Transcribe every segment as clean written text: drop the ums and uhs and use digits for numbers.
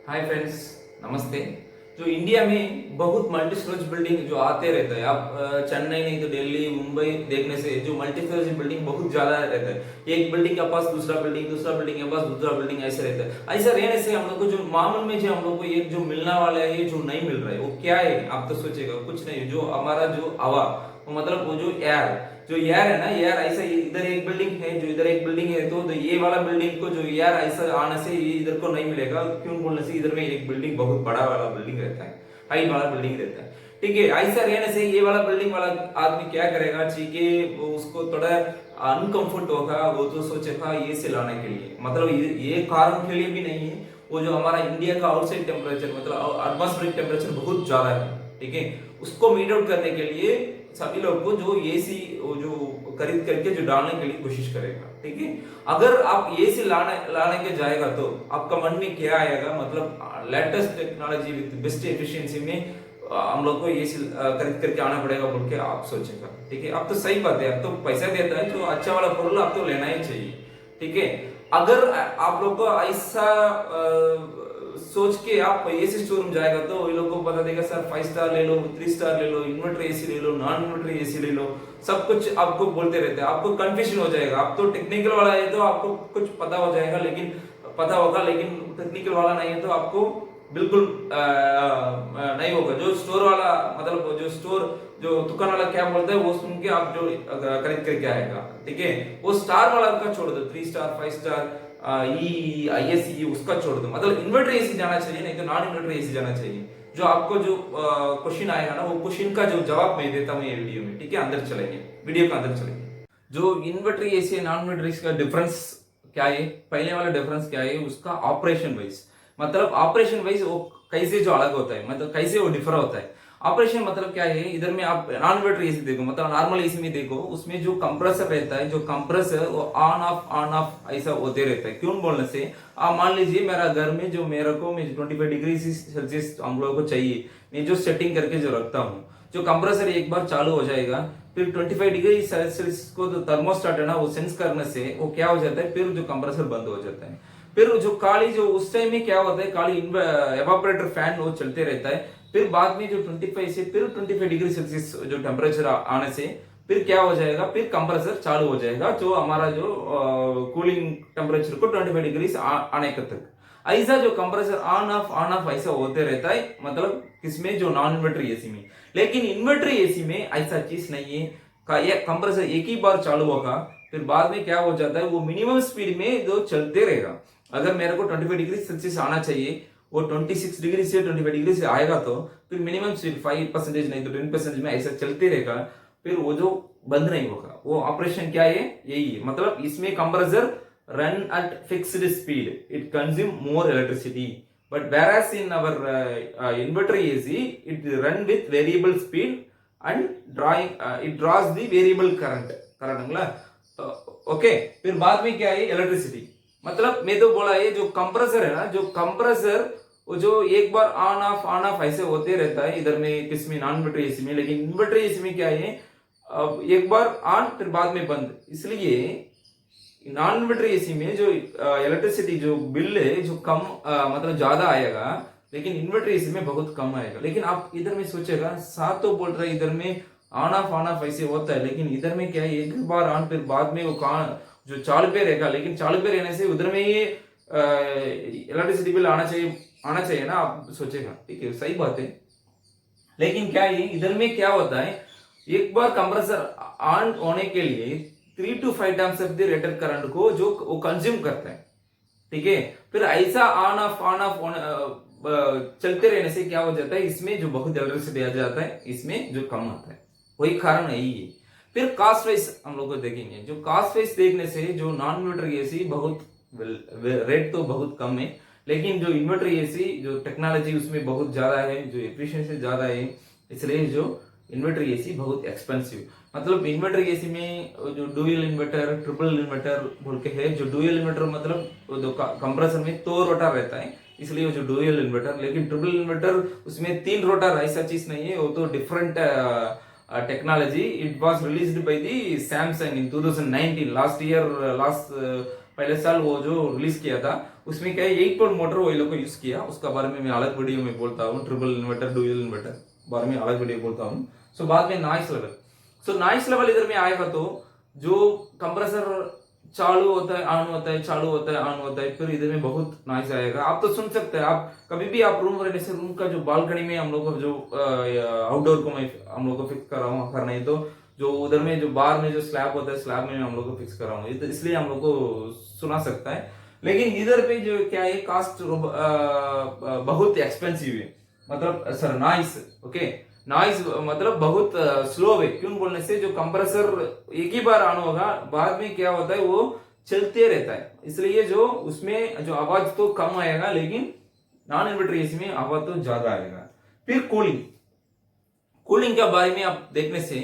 Hi friends, नमस्ते। जो India में बहुत मल्टी स्टोरेज बिल्डिंग जो आते रहते हैं, आप चेन्नई नहीं तो दिल्ली मुंबई देखने से जो मल्टी स्टोरेज बिल्डिंग बहुत ज्यादा रहता है। एक बिल्डिंग के पास दूसरा बिल्डिंग के पास दूसरा बिल्डिंग ऐसे रहता है। ऐसा रहने से हम लोग को जो मामूल में जो हम लोग को एक जो मिलने वाला है, ये जो नहीं मिल रहा है, वो क्या है? आप तो सोचेगा कुछ नहीं, जो हमारा जो हवा, वो मतलब वो जो एयर, जो एयर है ना, एयर ऐसा इधर एक बिल्डिंग है, जो इधर एक बिल्डिंग है, तो ये वाला बिल्डिंग को जो एयर ऐसा आने से ये इधर को नहीं मिलेगा। क्यों बोलने से इधर में एक बिल्डिंग बहुत बड़ा वाला बिल्डिंग रहता है, हाइट वाला बिल्डिंग रहता है। ठीक है, ऐसा रहने से ये वाला बिल्डिंग वाला आदमी क्या करेगा? ठीक है, वो उसको थोड़ा अनकंफर्ट होगा। वो तो सोचेगा ये से लाने के लिए, मतलब ये कारण के लिए भी नहीं है। वो जो हमारा इंडिया का आउटसाइड टेम्परेचर, मतलब एटमॉस्फेरिक टेम्परेचर बहुत ज्यादा है। ठीक है, उसको मीट आउट करने के लिए सभी लोग को जो एसी जो खरीद करके जो डालने के लिए कोशिश करेगा। ठीक है, अगर आप एसी लाने लाने के जाएगा तो आपका मन में क्या आएगा? मतलब latest technology with best efficiency में हम लोग को एसी खरीद करके आना पड़ेगा बोल के आप सोचेगा। ठीक है, अब तो सही बात है, अब तो पैसा देता है तो अच्छा वाला प्रोडक्ट आप तो लेना ही चाहिए। ठीक है, अगर आप लोग को ऐसा सोच के आप एसी शोरूम जाएगा तो ये लोग को बता देगा सर 5 स्टार ले लो, 3 स्टार ले लो, इन्वर्टर एसी ले लो, नॉन इन्वर्टर एसी ले लो, सब कुछ आपको बोलते रहते हैं। आपको कंफ्यूजन हो जाएगा। आप तो टेक्निकल वाला है तो आपको कुछ पता हो जाएगा, लेकिन पता होगा, लेकिन टेक्निकल वाला नहीं है तो आपको बिल्कुल नहीं होगा। जो स्टोर वाला, मतलब जो स्टोर जो दुकान वाला क्या बोलता है वो सुन के आप जो खरीद करके आएगा। ठीक है, वो स्टार वाला का छोड़ दो, 3 स्टार 5 स्टार ISE उसका छोड़ दो, मतलब इन्वर्टर एसी जाना चाहिए, नहीं तो नॉन इन्वर्टर एसी जाना चाहिए। जो आपको जो क्वेश्चन आएगा ना, वो क्वेश्चन का जो जवाब मैं देता हूँ ये वीडियो में। ठीक है, अंदर चलेंगे, वीडियो के अंदर चलेंगे। जो inverter AC non inverter AC का डिफरेंस क्या है? पहले वाला डिफरेंस क्या है उसका? ऑपरेशन वाइज, मतलब ऑपरेशन वाइज वो कैसे जो अलग होता है, मतलब कैसे वो डिफर होता है। ऑपरेशन मतलब क्या है? इधर में आप नॉन इन्वर्टर एसी देखो, मतलब नॉर्मल एसी में देखो, उसमें जो कंप्रेसर रहता है, जो कंप्रेसर वो ऑन ऑफ ऐसा होते रहता है। क्यों बोलने से, आप मान लीजिए मेरा घर में जो मेरे को 25 डिग्री सेल्सियस हम लोगों को चाहिए, मैं जो सेटिंग करके जो रखता हूँ, जो कंप्रेसर एक बार चालू हो जाएगा, फिर 25 डिग्री सेल्सियस को जो थर्मोस्टेट है ना, वो सेंस करने से वो क्या हो जाता है, फिर जो कंप्रेसर बंद हो जाता है। फिर जो काली जो उस टाइम में क्या होता है, काली एवापोरेटर फैन वो चलते रहता है। फिर बाद में जो 25 से फिर 25 डिग्री सेल्सियस जो टेम्परेचर आने से फिर क्या हो जाएगा, फिर कंप्रेसर चालू हो जाएगा, जो हमारा जो कूलिंग टेम्परेचर को 25 डिग्री आने तक। ऐसा जो कंप्रेसर ऑन ऑफ ऐसा होते रहता है, मतलब किसमें? जो नॉन इन्वर्टर एसी में। लेकिन इन्वर्टर एसी में ऐसा चीज नहीं है। कंप्रेसर एक ही बार चालू होगा, फिर बाद में क्या हो जाता है, वो मिनिमम स्पीड में जो चलते रहेगा। अगर मेरे को 25 डिग्री सेल्सियस आना चाहिए, वो 26 डिग्री से 25 डिग्री से आएगा, तो फिर मिनिमम स्पीड 5% नहीं तो 10% में ऐसा चलते रहेगा। फिर वो जो बंद नहीं होगा, वो ऑपरेशन क्या है? यही है। मतलब इसमें compressor run at fixed speed, it consume more electricity, but whereas in our inverter AC it run with variable speed and it draws the variable current। Okay, फिर बाद में क्या है? इलेक्ट्रिसिटी। मतलब मैं तो बोला ये जो कंप्रेसर है ना, जो कंप्रेसर वो जो एक बार ऑन ऑफ ऐसे होते रहता है इधर में, किसमें? नॉन इन्वर्टर एसी में। लेकिन इन्वर्टर एसी में क्या है, एक बार ऑन फिर बाद में बंद। इसलिए नॉन इन्वर्टर एसी में जो इलेक्ट्रिसिटी जो बिल है जो कम मतलब ज्यादा आएगा, लेकिन इन्वर्टर एसी में बहुत कम आएगा। लेकिन आप इधर में सोचेगा, साथ तो बोल रहे इधर में ऑन ऑफ ऐसे होता है, लेकिन इधर में क्या है, एक बार ऑन फिर बाद में वो जो चालू पे रहेगा। लेकिन चालू पे रहने से उधर में ये इलेक्ट्रिसिटी बिल आना चाहिए ना, आप सोचेगा। ठीक है, सही बात है। लेकिन क्या है, इधर में क्या होता है, एक बार कंप्रेसर ऑन होने के लिए 3 to 5 times of the rated current को जो वो कंज्यूम करता है। ठीक है, फिर ऐसा ऑन ऑफ चलते रहने से क्या हो जाता है, इसमें जो बहुत इलेक्ट्रिसिटी आ जाता है, इसमें जो कम आता है। वही कारण यही है। फिर कास्ट वाइज हम लोग को देखेंगे। जो कास्ट वाइज देखने से जो नॉन इन्वर्टर एसी बहुत रेट तो बहुत कम है, लेकिन जो इन्वर्टर एसी जो टेक्नोलॉजी उसमें बहुत ज्यादा है, जो एफिशिएंसी ज्यादा है, इसलिए जो इन्वर्टर एसी बहुत एक्सपेंसिव। मतलब इन्वर्टर एसी में जो डुअल इन्वर्टर, ट्रिपल इन्वर्टर बोल के है। जो डुअल इन्वर्टर मतलब कंप्रेसर में 2 रोटर रहता है, इसलिए वो जो डुअल इन्वर्टर। लेकिन ट्रिपल इन्वर्टर उसमें 3 रोटर, ऐसा चीज नहीं है, वो तो different technology. It was released by the Samsung in 2019, last year, पहले साल वो जो रिलीज किया था। उसमें क्या है 8 पोल मोटर वो लोग को यूज किया, उसका बारे में मैं अलग वीडियो में बोलता हूँ, ट्रिपल इन्वर्टर ड्यूल इन्वर्टर बारे में अलग वीडियो बोलता हूँ। सो बाद में नॉइस लेवल, सो नॉइस लेवल इधर में आएगा तो जो कंप्रेसर चालू होता है ऑन होता है, चालू होता है ऑन होता है, फिर इधर में बहुत नॉइस आएगा। आप तो सुन सकते हैं, आप कभी भी आप रूम रहने से रूम का जो बालकनी में हम लोग को जो आउटडोर को मैं हम लोग को फिक्स कर रहा हूँ, अगर नहीं तो जो उधर में जो बाहर में जो स्लैब होता है स्लैब में हम लोग को फिक्स कर रहा हूँ, इसलिए हम लोग को सुना सकता है। लेकिन इधर पे जो क्या है कास्ट बहुत एक्सपेंसिव है, मतलब सर नॉइस, ओके नॉइस मतलब बहुत स्लो है। क्यों बोलने से जो कंप्रेसर एक ही बार ऑन होगा, बाद में क्या होता है वो चलते रहता है, इसलिए जो उसमें जो आवाज तो कम आएगा, लेकिन नॉन इन्वर्टर एसी में आवाज तो ज्यादा आएगा। फिर कूलिंग, कूलिंग के बारे में आप देखने से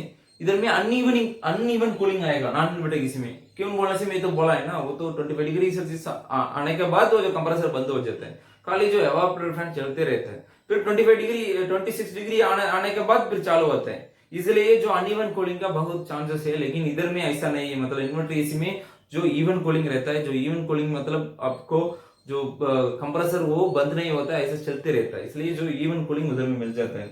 इधर में अनइवन कूलिंग आएगा नॉन इन्वर्टर एसी में। क्यों बोलने से मैं तो बोला है ना, वो तो 25 डिग्री सेल्सियस आने के बाद वो जो कंप्रेसर बंद हो जाता है, खाली जो एवापोरेटर फैन चलते रहता है, फिर 26 डिग्री आने के बाद फिर चालू होता है, इसलिए जो अनइवन कूलिंग का बहुत चांसेस है। लेकिन इधर में ऐसा नहीं है, मतलब इन्वर्टर एसी में जो इवन कूलिंग रहता है, जो इवन कूलिंग मतलब आपको जो कंप्रेसर वो बंद नहीं होता है, ऐसा चलते रहता है, इसलिए जो इवन कूलिंग उधर में मिल जाता है।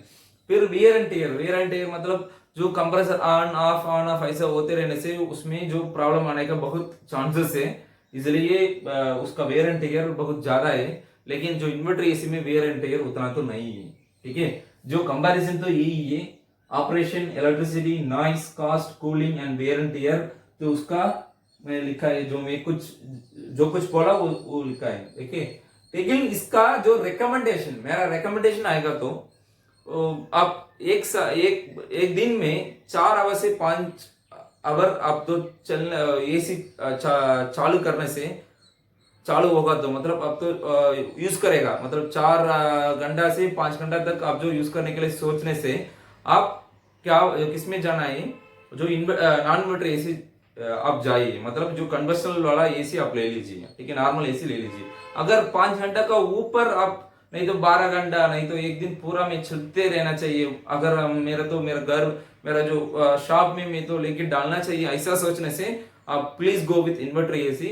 फिर wear and tear, wear and tear मतलब जो कंप्रेसर ऑन ऑफ ऐसा होते रहने से उसमें जो प्रॉब्लम आने का बहुत चांसेस है, इसलिए उसका वेयर एंड टेयर बहुत ज्यादा है। लेकिन जो इन्वर्टर एसी में वेयर एंड टेयर उतना तो नहीं है, ठीक है। जो कंपैरिजन तो यही है, operation, electricity, noise, cost, cooling and wear and tear, तो उसका मैं लिखा है, जो मैं जो कुछ बोला वो लिखा है, ठीक है। लेकिन इसका जो रिकमेंडेशन, मेरा रिकमेंडेशन आएगा तो आप एक दिन में 4 आवर से 5 आवर आप तो एसी चालू करने से चालू होगा, तो मतलब आप तो यूज करेगा, मतलब 4 घंटा से 5 घंटा तक आप जो यूज करने के लिए सोचने से आप क्या किसमें जाना है, जो नॉन इन्वर्टर एसी आप जाइए, मतलब जो कन्वेंशनल वाला एसी आप ले लीजिए, ठीक है, नॉर्मल एसी ले लीजिए। अगर 5 घंटा का ऊपर आप, नहीं तो 12 घंटा, नहीं तो एक दिन पूरा में चलते रहना चाहिए, अगर मेरा घर, मेरा जो शॉप में मैं तो लेके डालना चाहिए, ऐसा सोचने से आप please go with inverter AC.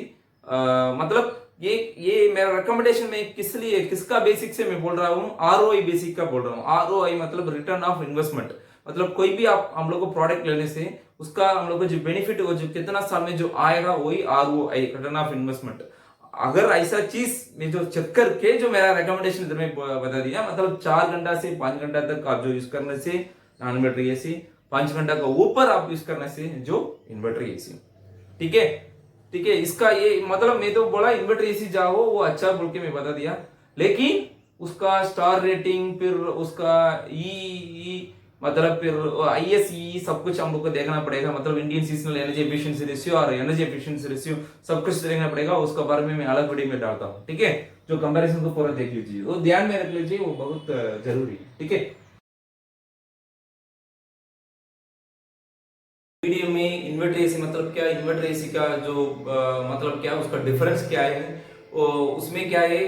मतलब ये मेरा रिकमेंडेशन में किसका बेसिक से मैं बोल रहा हूँ, आरओआई बेसिक का बोल रहा हूँ। आरओआई मतलब रिटर्न ऑफ इन्वेस्टमेंट, मतलब कोई भी आप हम लोग को प्रोडक्ट लेने से उसका हम लोग को जो बेनिफिट हो, जो कितना साल में जो आएगा, वही आरओआई, रिटर्न ऑफ इन्वेस्टमेंट। अगर ऐसा चीज में जो चेक करके जो मेरा रिकमेंडेशन इधर में बता दिया, मतलब 4 घंटा से 5 घंटा तक आप जो यूज करने से नॉन इन्वर्टर एसी, 5 घंटा का ऊपर आप यूज करने से जो इन्वर्टर एसी, ठीक है, ठीक है। इसका ये मतलब मैं तो बोला इन्वर्टर एसी जाओ, वो अच्छा बोल के मैं बता दिया, लेकिन उसका स्टार रेटिंग, फिर उसका मतलब फिर ISE सब कुछ हम लोग को देखना पड़ेगा, मतलब Indian seasonal energy efficiency ratio और एनर्जी एफिशिएंसी रेशियो सब कुछ देखना पड़ेगा, उसका बारे में मैं अलग वीडियो में डालता हूँ, ठीक है। जो कंपैरिजन को पूरा देख लीजिए, वो ध्यान में रख लीजिए, वो बहुत जरूरी है, ठीक है। वीडियो में इन्वर्टर एसी मतलब क्या, इन्वर्टर एसी का जो मतलब क्या, उसका डिफरेंस क्या है, उसमें क्या है,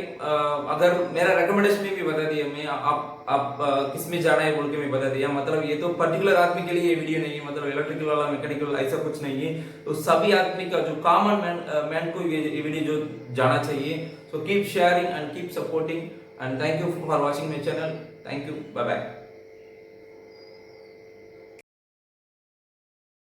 अगर मेरा रिकमेंडेशन में भी बता दिया मैं, आप किस में जाना है बोल के मैं बता दिया, मतलब ये तो पर्टिकुलर आदमी के लिए ये वीडियो नहीं है, मतलब इलेक्ट्रिकल वाला मैकेनिकल ऐसा कुछ नहीं है, तो सभी आदमी का जो कॉमन मैन को ये वीडियो जो जाना चाहिए। So keep sharing and keep supporting and thank you for watching my channel, thank you, bye bye.